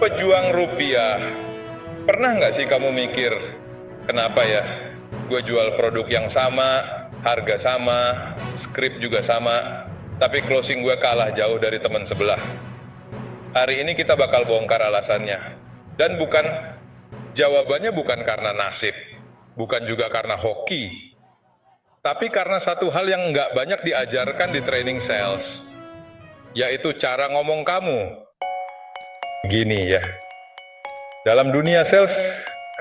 Pejuang rupiah, pernah nggak sih kamu mikir, kenapa ya gue jual produk yang sama, harga sama, skrip juga sama, tapi closing gue kalah jauh dari teman sebelah? Hari ini kita bakal bongkar alasannya. Dan jawabannya bukan karena nasib, bukan juga karena hoki, tapi karena satu hal yang nggak banyak diajarkan di training sales, yaitu cara ngomong kamu. Gini ya, dalam dunia sales,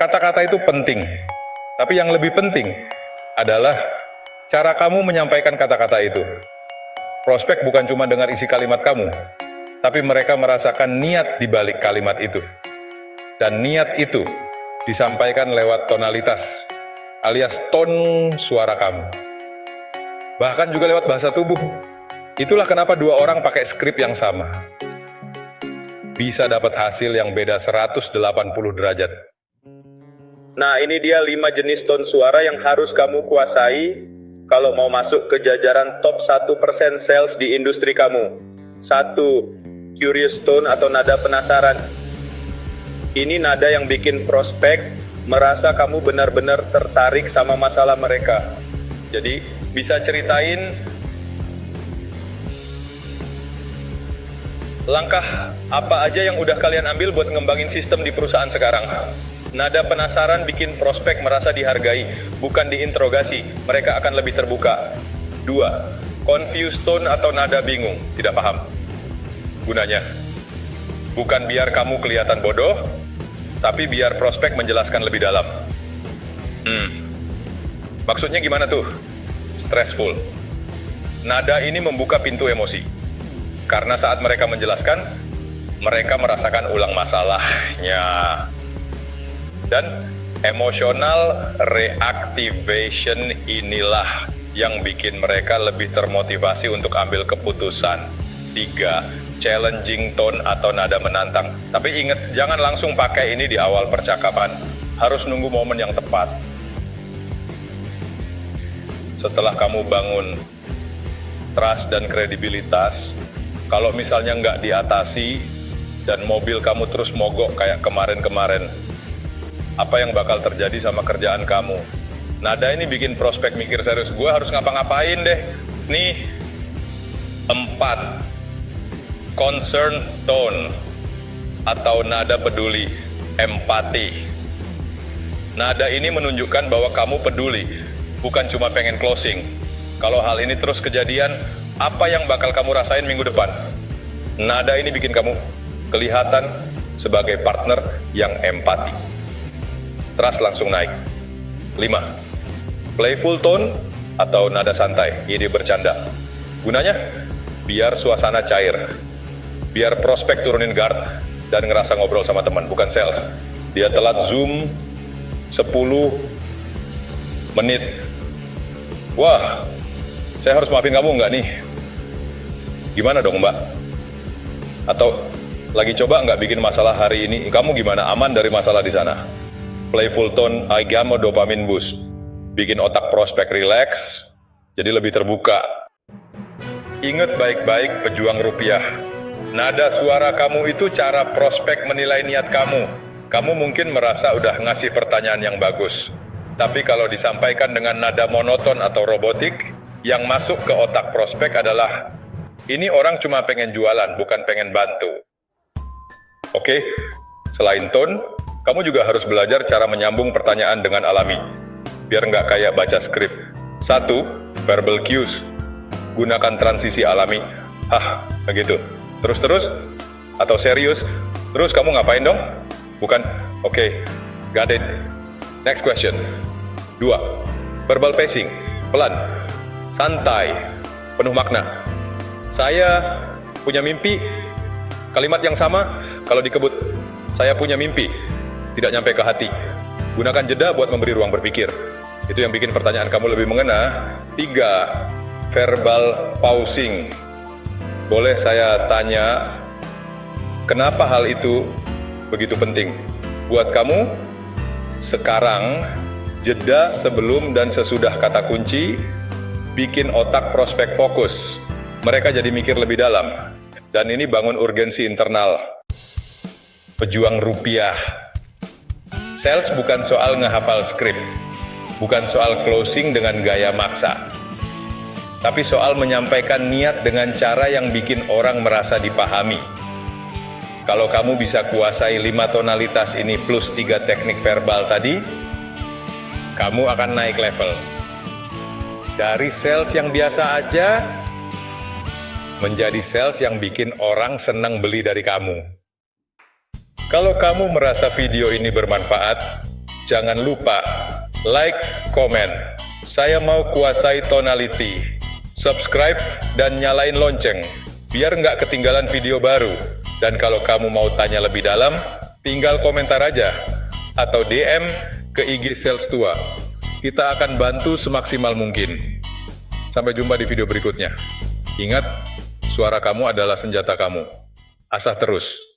kata-kata itu penting. Tapi yang lebih penting adalah cara kamu menyampaikan kata-kata itu. Prospek bukan cuma dengar isi kalimat kamu, tapi mereka merasakan niat di balik kalimat itu. Dan niat itu disampaikan lewat tonalitas, alias tone suara kamu. Bahkan juga lewat bahasa tubuh. Itulah kenapa dua orang pakai skrip yang sama bisa dapat hasil yang beda 180 derajat. Nah, ini dia 5 jenis tone suara yang harus kamu kuasai kalau mau masuk ke jajaran top 1% sales di industri kamu. 1. Curious tone atau nada penasaran. Ini nada yang bikin prospek merasa kamu benar-benar tertarik sama masalah mereka. Jadi, bisa ceritain langkah apa aja yang udah kalian ambil buat ngembangin sistem di perusahaan sekarang. Nada penasaran bikin prospek merasa dihargai, bukan diinterogasi. Mereka akan lebih terbuka. 2. Confused tone atau nada bingung, tidak paham. Gunanya, bukan biar kamu kelihatan bodoh, tapi biar prospek menjelaskan lebih dalam. Maksudnya gimana tuh? Stressful. Nada ini membuka pintu emosi. Karena saat mereka menjelaskan, mereka merasakan ulang masalahnya. Dan emotional reactivation inilah yang bikin mereka lebih termotivasi untuk ambil keputusan. 3. Challenging tone atau nada menantang. Tapi ingat, jangan langsung pakai ini di awal percakapan. Harus nunggu momen yang tepat. Setelah kamu bangun trust dan kredibilitas, kalau misalnya nggak diatasi dan mobil kamu terus mogok kayak kemarin-kemarin, apa yang bakal terjadi sama kerjaan kamu? Nada ini bikin prospek mikir serius, gue harus ngapa-ngapain deh. Nih, 4. Concern tone atau nada peduli, empati. Nada ini menunjukkan bahwa kamu peduli, bukan cuma pengen closing. Kalau hal ini terus kejadian, apa yang bakal kamu rasain minggu depan? Nada ini bikin kamu kelihatan sebagai partner yang empati. Trust langsung naik. 5. Playful tone atau nada santai, ide bercanda. Gunanya, biar suasana cair. Biar prospek turunin guard dan ngerasa ngobrol sama teman, bukan sales. Dia telat Zoom 10 menit. Wah, saya harus maafin kamu nggak nih? Gimana dong mbak? Atau lagi coba nggak bikin masalah hari ini? Kamu gimana? Aman dari masalah di sana? Playful tone, I gamma dopamine boost. Bikin otak prospek relax, jadi lebih terbuka. Ingat baik-baik pejuang rupiah. Nada suara kamu itu cara prospek menilai niat kamu. Kamu mungkin merasa udah ngasih pertanyaan yang bagus. Tapi kalau disampaikan dengan nada monoton atau robotik, yang masuk ke otak prospek adalah, ini orang cuma pengen jualan, bukan pengen bantu. Oke, selain tone, kamu juga harus belajar cara menyambung pertanyaan dengan alami. Biar nggak kayak baca skrip. 1. Verbal cues. Gunakan transisi alami. Hah, begitu. Terus-terus? Atau serius? Terus kamu ngapain dong? Bukan, oke, got it. Next question. 2. Verbal pacing. Pelan. Santai, penuh makna. Saya punya mimpi, kalimat yang sama kalau dikebut. Saya punya mimpi, tidak nyampe ke hati. Gunakan jeda buat memberi ruang berpikir. Itu yang bikin pertanyaan kamu lebih mengena. 3. Verbal pausing. Boleh saya tanya, kenapa hal itu begitu penting? Buat kamu, sekarang, jeda sebelum dan sesudah kata kunci, bikin otak prospek fokus. Mereka jadi mikir lebih dalam. Dan ini bangun urgensi internal. pejuang rupiah. Sales bukan soal ngehafal skrip, bukan soal closing dengan gaya maksa, tapi soal menyampaikan niat dengan cara yang bikin orang merasa dipahami. Kalau kamu bisa kuasai 5 tonalitas ini plus 3 teknik verbal tadi, kamu akan naik level. Dari sales yang biasa aja, menjadi sales yang bikin orang senang beli dari kamu. Kalau kamu merasa video ini bermanfaat, jangan lupa like, komen. Saya mau kuasai tonality. Subscribe dan nyalain lonceng, biar nggak ketinggalan video baru. Dan kalau kamu mau tanya lebih dalam, tinggal komentar aja, atau DM ke IG Sales Tua. Kita akan bantu semaksimal mungkin. Sampai jumpa di video berikutnya. Ingat, suara kamu adalah senjata kamu. Asah terus.